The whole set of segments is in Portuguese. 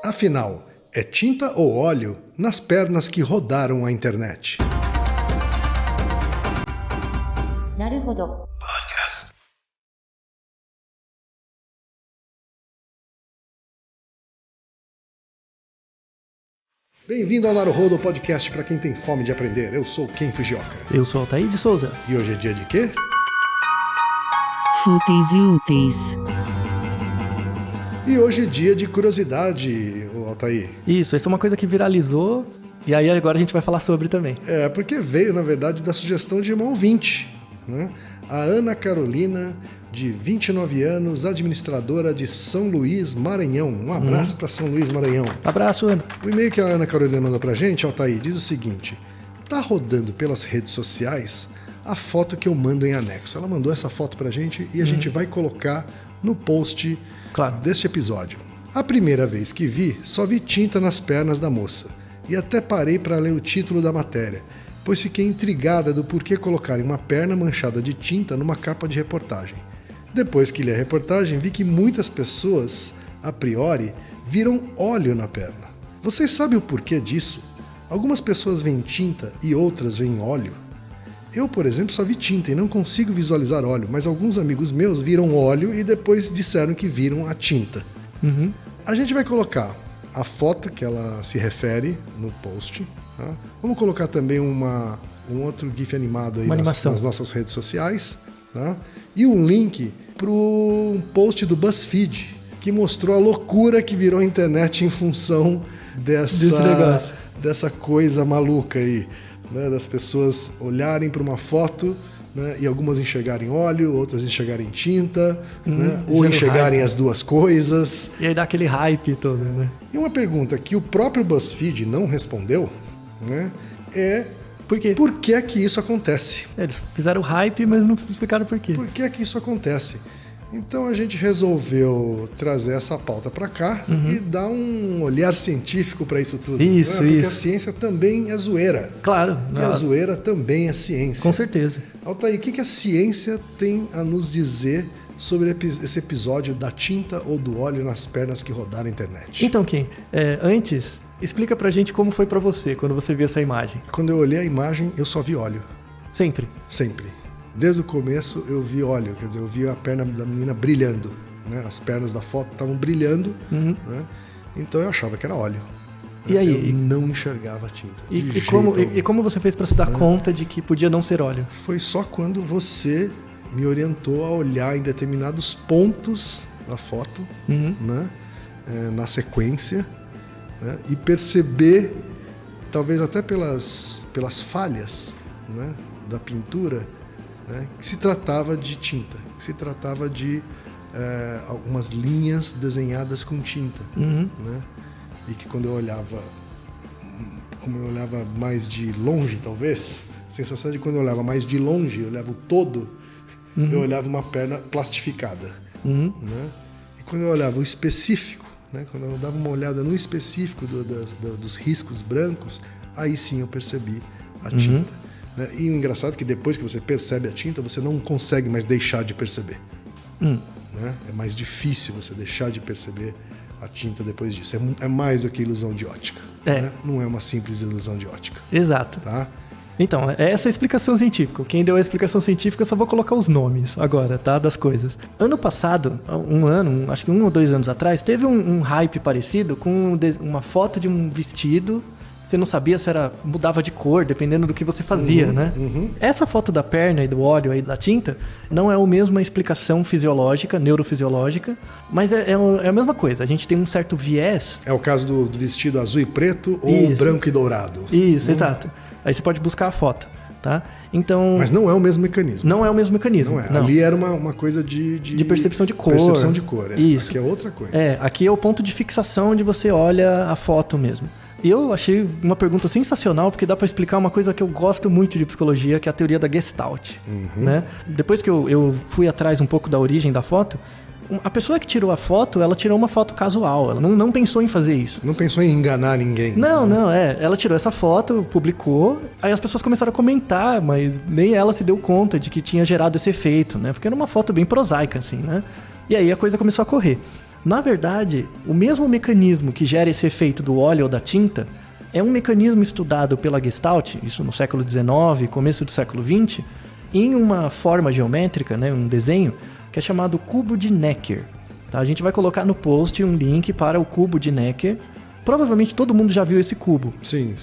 Afinal, é tinta ou óleo nas pernas que rodaram a internet? Naruhodo. Bem-vindo ao Naruhodo Podcast para quem tem fome de aprender. Eu sou Ken Fujioka. Eu sou Altair de Souza. E hoje é dia de quê? Fúteis e úteis. E hoje é dia de curiosidade, Altair. Isso, essa é uma coisa que viralizou e aí agora a gente vai falar sobre também. É, porque veio, na verdade, da sugestão de uma ouvinte, né? A Ana Carolina, de 29 anos, administradora de São Luís, Maranhão. Um abraço para São Luís, Maranhão. Abraço, Ana. O e-mail que a Ana Carolina mandou pra gente, Altair, diz o seguinte: tá rodando pelas redes sociais a foto que eu mando em anexo. Ela mandou essa foto pra gente e a gente vai colocar no post deste episódio. A primeira vez que vi, só vi tinta nas pernas da moça. E até parei para ler o título da matéria, pois fiquei intrigada do porquê colocarem uma perna manchada de tinta numa capa de reportagem. Depois que li a reportagem, vi que muitas pessoas, a priori, viram óleo na perna. Vocês sabem o porquê disso? Algumas pessoas veem tinta e outras veem óleo. Eu, por exemplo, só vi tinta e não consigo visualizar óleo, mas alguns amigos meus viram óleo e depois disseram que viram a tinta. A gente vai colocar a foto que ela se refere no post. Tá? Vamos colocar também um outro GIF animado aí nas nossas redes sociais. Tá? E um link para um post do BuzzFeed, que mostrou a loucura que virou a internet em função dessa coisa maluca aí, né? Das pessoas olharem para uma foto, né? E algumas enxergarem óleo, outras enxergarem tinta, né? Ou enxergarem as duas coisas. E aí dá aquele hype todo, né? E uma pergunta que o próprio BuzzFeed não respondeu, né? É... Por quê? Por que é que isso acontece? Eles fizeram hype, mas não explicaram por quê. Por que é que isso acontece? Então a gente resolveu trazer essa pauta para cá e dar um olhar científico para isso tudo. Isso, né? Porque isso. a ciência também é zoeira. Claro. E a zoeira também é ciência. Com certeza. Altair, o que a ciência tem a nos dizer sobre esse episódio da tinta ou do óleo nas pernas que rodaram a internet? Então, Kim, antes, explica pra gente como foi pra você quando você viu essa imagem. Quando eu olhei a imagem, eu só vi óleo. Sempre? Sempre. Desde o começo eu vi óleo, quer dizer, eu vi a perna da menina brilhando, né? As pernas da foto estavam brilhando, né? Então eu achava que era óleo. E aí? Eu não enxergava a tinta. E como você fez pra se dar conta de que podia não ser óleo? Foi só quando você me orientou a olhar em determinados pontos da foto, né? Na sequência, né? E perceber, talvez até pelas falhas, né? Da pintura, né? Que se tratava de tinta, que se tratava de algumas linhas desenhadas com tinta, né? E que quando eu olhava, como eu olhava mais de longe, talvez, a sensação de quando eu olhava mais de longe, eu olhava o todo, eu olhava uma perna plastificada, né? E quando eu olhava o específico, né? Quando eu dava uma olhada no específico dos riscos brancos, aí sim eu percebi a tinta. Né? E o engraçado é que depois que você percebe a tinta, você não consegue mais deixar de perceber. Né? É mais difícil você deixar de perceber a tinta depois disso. É mais do que ilusão de ótica. Né? Não é uma simples ilusão de ótica. Exato. Tá? Então, essa é a explicação científica. Quem deu a explicação científica, eu só vou colocar os nomes agora, tá? Das coisas. Ano passado, acho que 1 ou 2 anos atrás, teve um hype parecido com uma foto de um vestido. Você não sabia se mudava de cor, dependendo do que você fazia, né? Essa foto da perna e do óleo aí da tinta não é a mesma explicação fisiológica, neurofisiológica, mas é a mesma coisa. A gente tem um certo viés. É o caso do vestido azul e preto ou branco e dourado. Isso, exato. Aí você pode buscar a foto, tá? Então... Mas não é o mesmo mecanismo. Não é o mesmo mecanismo. Não é. Não. Ali era uma coisa de percepção de cor. Percepção de cor, Isso. Aqui é outra coisa. Aqui é o ponto de fixação onde você olha a foto mesmo. E eu achei uma pergunta sensacional, porque dá para explicar uma coisa que eu gosto muito de psicologia, que é a teoria da Gestalt. Né? Depois que eu fui atrás um pouco da origem da foto, a pessoa que tirou a foto, ela tirou uma foto casual, ela não pensou em fazer isso. Não pensou em enganar ninguém. Não, ela tirou essa foto, publicou, aí as pessoas começaram a comentar, mas nem ela se deu conta de que tinha gerado esse efeito, né? Porque era uma foto bem prosaica, assim, né? E aí a coisa começou a correr. Na verdade, o mesmo mecanismo que gera esse efeito do óleo ou da tinta é um mecanismo estudado pela Gestalt, isso no século XIX, começo do século XX, em uma forma geométrica, né, um desenho, que é chamado cubo de Necker. Tá? A gente vai colocar no post um link para o cubo de Necker. Provavelmente todo mundo já viu esse cubo. Sim.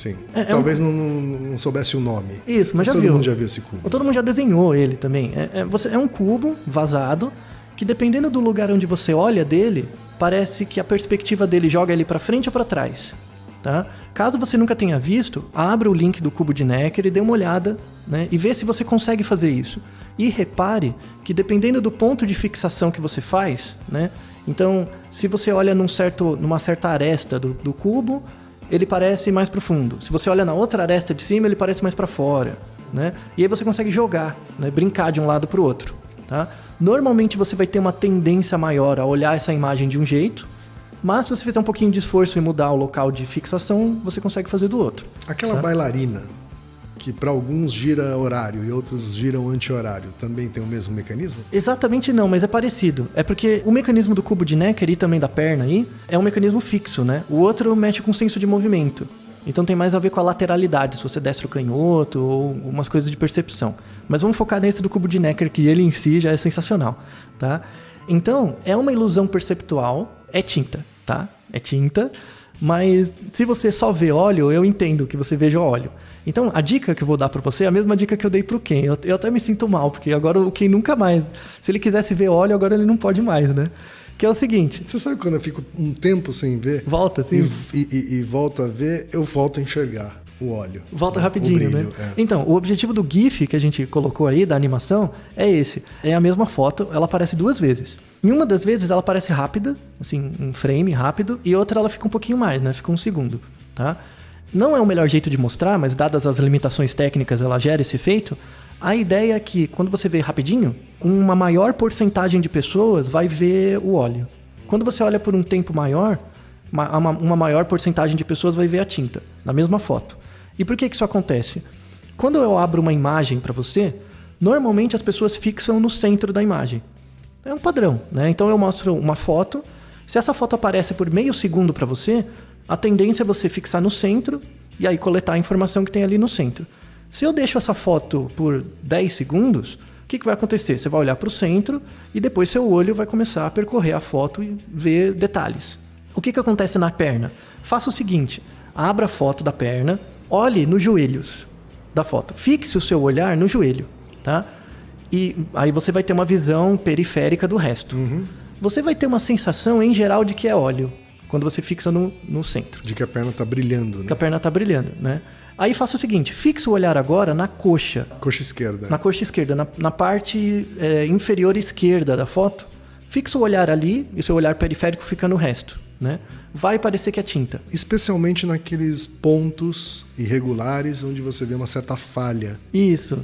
Talvez não soubesse o nome. Isso, mas já todo viu. Todo mundo já viu esse cubo. Ou todo mundo já desenhou ele também. É um cubo vazado que, dependendo do lugar onde você olha dele, parece que a perspectiva dele joga ele para frente ou para trás. Tá? Caso você nunca tenha visto, abra o link do cubo de Necker e dê uma olhada, né, e vê se você consegue fazer isso. E repare que, dependendo do ponto de fixação que você faz, né, então, se você olha numa certa aresta do cubo, ele parece mais profundo. Se você olha na outra aresta de cima, ele parece mais para fora. Né? E aí você consegue jogar, né, brincar de um lado para o outro. Tá? Normalmente você vai ter uma tendência maior a olhar essa imagem de um jeito, mas se você fizer um pouquinho de esforço e mudar o local de fixação, você consegue fazer do outro. Aquela bailarina que para alguns gira horário e outros giram anti-horário, também tem o mesmo mecanismo? Exatamente não, mas é parecido. É porque o mecanismo do cubo de Necker e também da perna aí é um mecanismo fixo, né? O outro mexe com o senso de movimento. Então tem mais a ver com a lateralidade, se você desce o canhoto ou umas coisas de percepção. Mas vamos focar nesse do cubo de Necker, que ele em si já é sensacional, tá? Então, é uma ilusão perceptual, é tinta, tá? É tinta, mas se você só vê óleo, eu entendo que você veja óleo. Então, a dica que eu vou dar pra você é a mesma dica que eu dei pro Ken. Eu até me sinto mal, porque agora o Ken nunca mais... Se ele quisesse ver óleo, agora ele não pode mais, né? Que é o seguinte... Você sabe quando eu fico um tempo sem ver? Volta, sim. E volto a ver, eu volto a enxergar o óleo. Volta rapidinho, brilho, né? É. Então, o objetivo do GIF que a gente colocou aí, da animação, é esse. É a mesma foto, ela aparece 2 vezes. Em uma das vezes, ela aparece rápida, assim, um frame rápido, e outra ela fica um pouquinho mais, né? Fica 1 segundo, tá? Não é o melhor jeito de mostrar, mas dadas as limitações técnicas, ela gera esse efeito. A ideia é que, quando você vê rapidinho, uma maior porcentagem de pessoas vai ver o óleo. Quando você olha por um tempo maior, uma maior porcentagem de pessoas vai ver a tinta, na mesma foto. E por que isso acontece? Quando eu abro uma imagem para você, normalmente as pessoas fixam no centro da imagem. É um padrão, né? Então eu mostro uma foto, se essa foto aparece por meio segundo para você, a tendência é você fixar no centro e aí coletar a informação que tem ali no centro. Se eu deixo essa foto por 10 segundos, o que vai acontecer? Você vai olhar para o centro e depois seu olho vai começar a percorrer a foto e ver detalhes. O que acontece na perna? Faça o seguinte, abra a foto da perna, olhe nos joelhos da foto, fixe o seu olhar no joelho, tá? E aí você vai ter uma visão periférica do resto. Uhum. Você vai ter uma sensação, em geral, de que é óleo, quando você fixa no centro. De que a perna está brilhando, né? Que a perna está brilhando, né? Aí faça o seguinte, fixe o olhar agora na coxa. Coxa esquerda. Na coxa esquerda, na parte inferior esquerda da foto. Fixa o olhar ali e o seu olhar periférico fica no resto, né? Vai parecer que é tinta. Especialmente naqueles pontos irregulares onde você vê uma certa falha. Isso.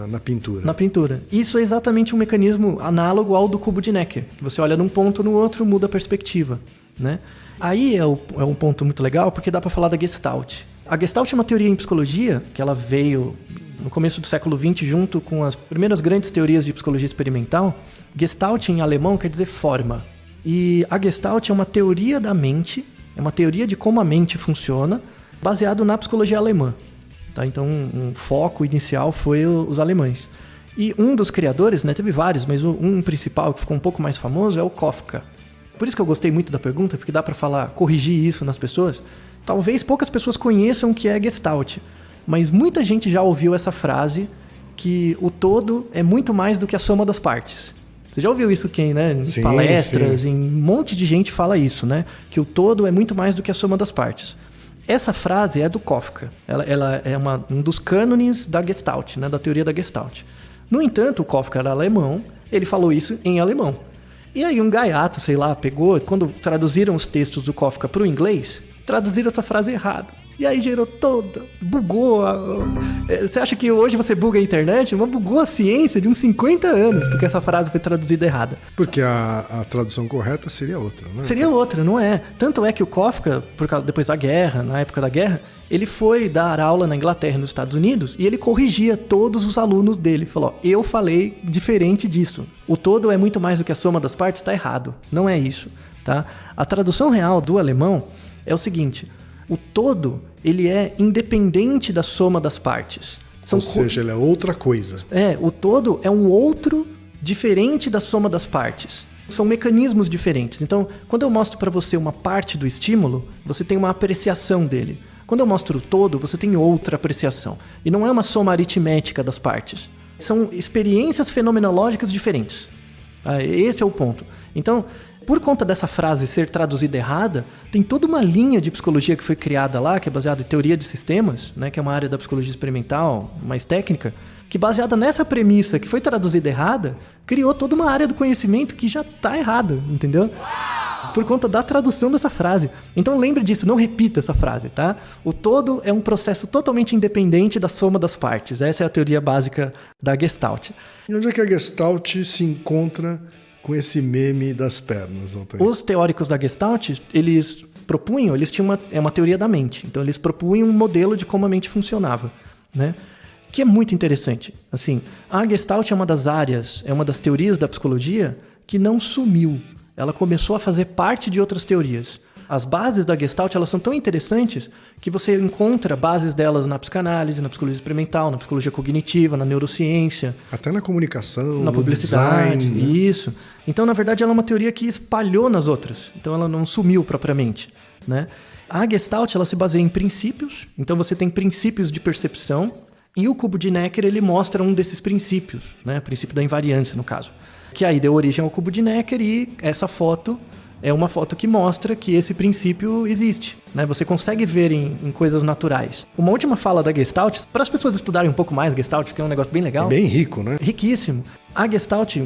Na pintura. Na pintura. Isso é exatamente um mecanismo análogo ao do cubo de Necker. Que você olha num ponto, no outro, muda a perspectiva, né? Aí é um ponto muito legal porque dá para falar da Gestalt. A Gestalt é uma teoria em psicologia que ela veio no começo do século XX junto com as primeiras grandes teorias de psicologia experimental. Gestalt em alemão quer dizer forma. E a Gestalt é uma teoria da mente, é uma teoria de como a mente funciona, baseado na psicologia alemã. Tá? Então, um foco inicial foi os alemães. E um dos criadores, né, teve vários, mas um principal que ficou um pouco mais famoso é o Kafka. Por isso que eu gostei muito da pergunta, porque dá para corrigir isso nas pessoas. Talvez poucas pessoas conheçam o que é Gestalt, mas muita gente já ouviu essa frase que o todo é muito mais do que a soma das partes. Você já ouviu isso, Ken, né? Em palestras, em um monte de gente fala isso, né? Que o todo é muito mais do que a soma das partes. Essa frase é do Kafka. Ela é um dos cânones da Gestalt, né? Da teoria da Gestalt. No entanto, o Kafka era alemão, ele falou isso em alemão. E aí um gaiato, sei lá, pegou, quando traduziram os textos do Kafka para o inglês, traduziram essa frase errado. E aí gerou bugou. Você acha que hoje você buga a internet? Mas bugou a ciência de uns 50 anos, porque essa frase foi traduzida errada. Porque a tradução correta seria outra, né? Seria outra, não é? Tanto é que o Kafka, depois da guerra, na época da guerra, ele foi dar aula na Inglaterra e nos Estados Unidos e ele corrigia todos os alunos dele. Falou, eu falei diferente disso. O todo é muito mais do que a soma das partes, está errado. Não é isso. tá? A tradução real do alemão é o seguinte: o todo, ele é independente da soma das partes. Ou seja, ele é outra coisa. O todo é um outro diferente da soma das partes. São mecanismos diferentes. Então, quando eu mostro para você uma parte do estímulo, você tem uma apreciação dele. Quando eu mostro o todo, você tem outra apreciação. E não é uma soma aritmética das partes. São experiências fenomenológicas diferentes. Esse é o ponto. Então, por conta dessa frase ser traduzida errada, tem toda uma linha de psicologia que foi criada lá, que é baseada em teoria de sistemas, né, que é uma área da psicologia experimental, mais técnica, que baseada nessa premissa que foi traduzida errada, criou toda uma área do conhecimento que já está errada, entendeu? Por conta da tradução dessa frase. Então lembre disso, não repita essa frase, tá? O todo é um processo totalmente independente da soma das partes. Essa é a teoria básica da Gestalt. E onde é que a Gestalt se encontra com esse meme das pernas, Altair? Os teóricos da Gestalt, eles propunham, eles tinham uma teoria da mente. Então eles propunham um modelo de como a mente funcionava, né? Que é muito interessante. Assim, a Gestalt é uma das áreas, é uma das teorias da psicologia que não sumiu. Ela começou a fazer parte de outras teorias. As bases da Gestalt, elas são tão interessantes que você encontra bases delas na psicanálise, na psicologia experimental, na psicologia cognitiva, na neurociência. Até na comunicação, na publicidade, design, né? Isso. Então, na verdade, ela é uma teoria que espalhou nas outras. Então, ela não sumiu propriamente, né? A Gestalt, ela se baseia em princípios. Então, você tem princípios de percepção. E o cubo de Necker, ele mostra um desses princípios, né? O princípio da invariância, no caso. Que aí deu origem ao cubo de Necker e essa foto é uma foto que mostra que esse princípio existe, né? Você consegue ver em coisas naturais. Uma última fala da Gestalt, para as pessoas estudarem um pouco mais Gestalt, que é um negócio bem legal. É bem rico, né? Riquíssimo. A Gestalt,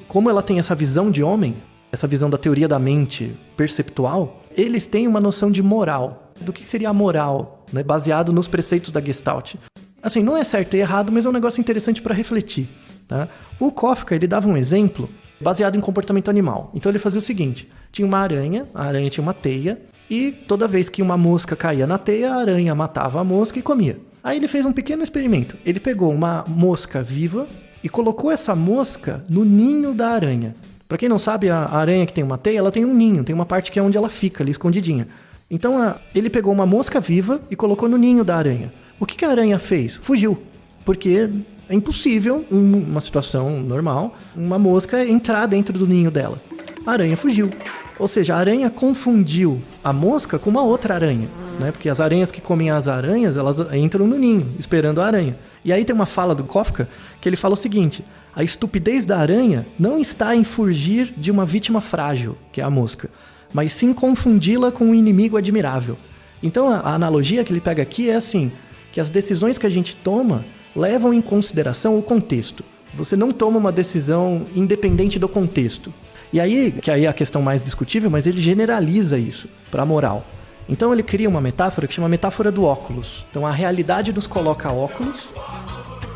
como ela tem essa visão de homem, essa visão da teoria da mente perceptual, eles têm uma noção de moral. Do que seria a moral, né? Baseado nos preceitos da Gestalt. Assim, não é certo e errado, mas é um negócio interessante para refletir, tá? O Kafka, ele dava um exemplo baseado em comportamento animal. Então ele fazia o seguinte: tinha uma aranha, a aranha tinha uma teia, e toda vez que uma mosca caía na teia, a aranha matava a mosca e comia. Aí ele fez um pequeno experimento. Ele pegou uma mosca viva e colocou essa mosca no ninho da aranha. Para quem não sabe, a aranha que tem uma teia, ela tem um ninho, tem uma parte que é onde ela fica ali escondidinha. Então ele pegou uma mosca viva e colocou no ninho da aranha. O que a aranha fez? Fugiu. Porque é impossível, uma situação normal, uma mosca entrar dentro do ninho dela. A aranha fugiu. Ou seja, a aranha confundiu a mosca com uma outra aranha, né? Porque as aranhas que comem as aranhas, elas entram no ninho, esperando a aranha. E aí tem uma fala do Kafka que ele fala o seguinte: a estupidez da aranha não está em fugir de uma vítima frágil, que é a mosca, mas sim confundi-la com um inimigo admirável. Então a analogia que ele pega aqui é assim, que as decisões que a gente toma levam em consideração o contexto. Você não toma uma decisão independente do contexto. E aí, que aí é a questão mais discutível, mas ele generaliza isso para a moral. Então ele cria uma metáfora que chama metáfora do óculos. Então a realidade nos coloca óculos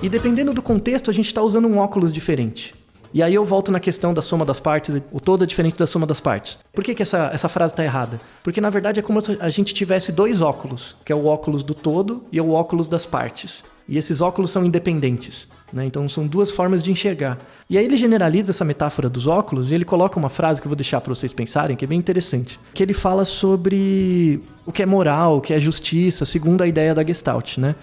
e dependendo do contexto a gente está usando um óculos diferente. E aí eu volto na questão da soma das partes, o todo é diferente da soma das partes. Por que essa frase está errada? Porque na verdade é como se a gente tivesse dois óculos, que é o óculos do todo e o óculos das partes. E esses óculos são independentes, né? Então são duas formas de enxergar. E aí ele generaliza essa metáfora dos óculos e ele coloca uma frase que eu vou deixar para vocês pensarem, que é bem interessante. Que ele fala sobre o que é moral, o que é justiça, segundo a ideia da Gestalt, né?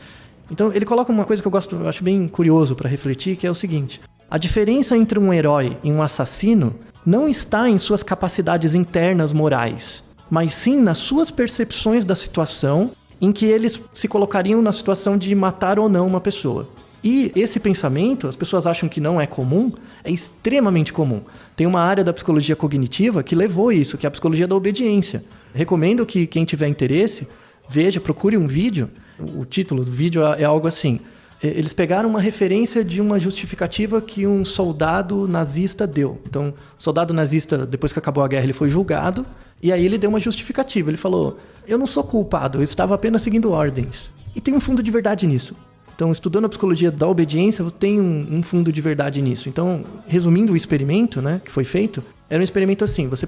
Então ele coloca uma coisa que eu acho bem curioso para refletir, que é o seguinte: a diferença entre um herói e um assassino não está em suas capacidades internas morais, mas sim nas suas percepções da situação em que eles se colocariam na situação de matar ou não uma pessoa. E esse pensamento, as pessoas acham que não é comum, é extremamente comum. Tem uma área da psicologia cognitiva que levou isso, que é a psicologia da obediência. Recomendo que quem tiver interesse, veja, procure um vídeo. O título do vídeo é algo assim: eles pegaram uma referência de uma justificativa que um soldado nazista deu. Então, o soldado nazista, depois que acabou a guerra, ele foi julgado. E aí ele deu uma justificativa. Ele falou: eu não sou culpado, eu estava apenas seguindo ordens. E tem um fundo de verdade nisso. Então, estudando a psicologia da obediência, tem um fundo de verdade nisso. Então, resumindo o experimento, né, que foi feito, era um experimento assim: você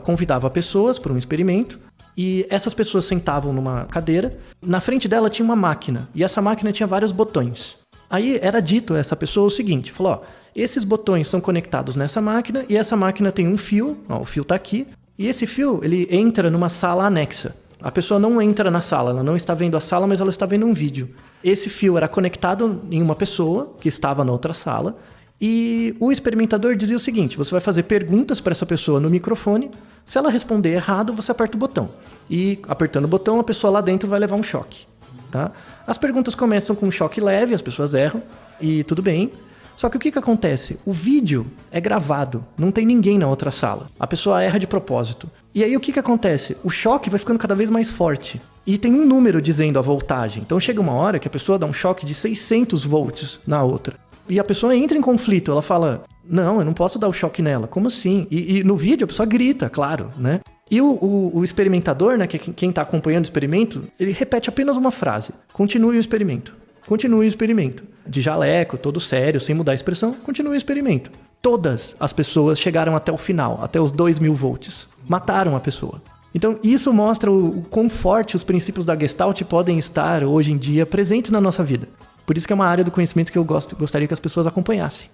convidava pessoas para um experimento, e essas pessoas sentavam numa cadeira, na frente dela tinha uma máquina, e essa máquina tinha vários botões. Aí era dito a essa pessoa o seguinte, falou: ó, esses botões são conectados nessa máquina, e essa máquina tem um fio, ó, o fio tá aqui, E esse fio, ele entra numa sala anexa. A pessoa não entra na sala, ela não está vendo a sala, mas ela está vendo um vídeo. Esse fio era conectado em uma pessoa que estava na outra sala e o experimentador dizia o seguinte: você vai fazer perguntas para essa pessoa no microfone, se ela responder errado, você aperta o botão. E apertando o botão, a pessoa lá dentro vai levar um choque. Tá? As perguntas começam com um choque leve, as pessoas erram e tudo bem. Só que o que acontece? O vídeo é gravado, não tem ninguém na outra sala. A pessoa erra de propósito. E aí o que acontece? O choque vai ficando cada vez mais forte. E tem um número dizendo a voltagem. Então chega uma hora que a pessoa dá um choque de 600 volts na outra. E a pessoa entra em conflito, ela fala: não, eu não posso dar o choque nela. Como assim? E no vídeo a pessoa grita, claro, né? E o experimentador, né, que é quem está acompanhando o experimento, ele repete apenas uma frase: continue o experimento. Continue o experimento. De jaleco, todo sério, sem mudar a expressão, continue o experimento. Todas as pessoas chegaram até o final, até os 2000 volts. Mataram a pessoa. Então isso mostra o quão forte os princípios da Gestalt podem estar hoje em dia presentes na nossa vida. Por isso que é uma área do conhecimento que eu gostaria que as pessoas acompanhassem.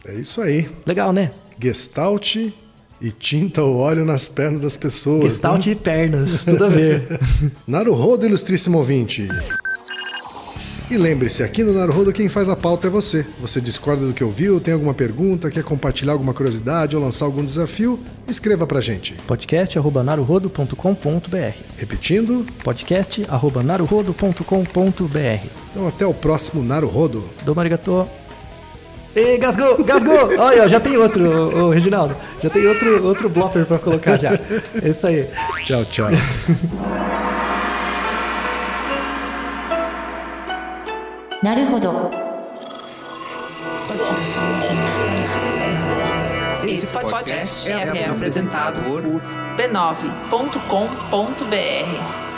É isso aí. Legal, né? Gestalt e tinta ou óleo nas pernas das pessoas. Gestalt, né? E pernas, tudo a ver. Naruhodo, ilustríssimo ouvinte. E lembre-se, aqui no Naruhodo quem faz a pauta é você. Você discorda do que ouviu, tem alguma pergunta, quer compartilhar alguma curiosidade ou lançar algum desafio? Escreva pra gente. podcast@naruhodo.com.br. Repetindo. podcast@naruhodo.com.br. Então até o próximo Naruhodo. Domo arigato. Ei, gasgou! Olha, já tem outro, o Reginaldo. Já tem outro blopper pra colocar já. É isso aí. Tchau, tchau. Naruhodo. Esse podcast é apresentado por b9.com.br.